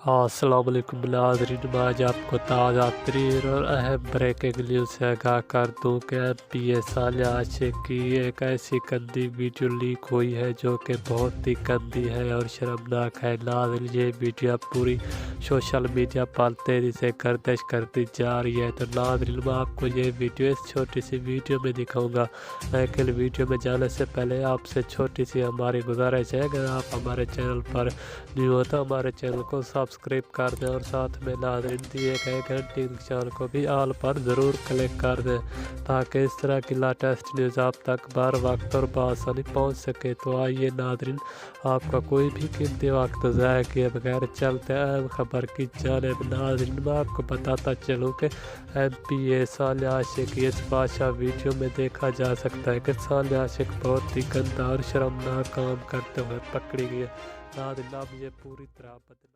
अस्सलाम वालेकुम नाज़रीन, मैं आज आपको ताज़ा तरीन और अहम ब्रेकिंग न्यूज़ से आगाह कर दूँ कि MPA सानिया आशिक की एक ऐसी गंदी वीडियो लीक हुई है जो कि बहुत ही गंदी है और शर्मनाक है। नाज़रीन, ये वीडियो पूरी सोशल मीडिया पर तेज़ी से गर्दिश करती जा रही है। तो नाज़रीन, मैं आपको ये वीडियो इस छोटी सी वीडियो में दिखाऊँगा, लेकिन वीडियो में जाने से पहले आपसे छोटी सी हमारी गुजारिश है, अगर आप हमारे चैनल पर न्यू हो तो हमारे चैनल को सब्सक्राइब कर दें और साथ में नाज़रीन दिए गए घंटी निशान को भी ऑल पर ज़रूर क्लिक कर दें ताकि इस तरह की लेटेस्ट न्यूज़ आप तक बर वक्त और बआसानी पहुंच सके। तो आइए नाज़रीन, आपका कोई भी कीमती वक्त ज़ाया किए बगैर चलते अहम खबर की जानिब। नाज़रीन, मैं आपको बताता चलूँ कि MPA सानिया आशिक की इस बादशाह वीडियो में देखा जा सकता है कि सानिया आशिक बहुत ही गंदा और शर्मनाक काम करते हुए पकड़ी गई है। नाज़रीन, अब ये पूरी तरह बदला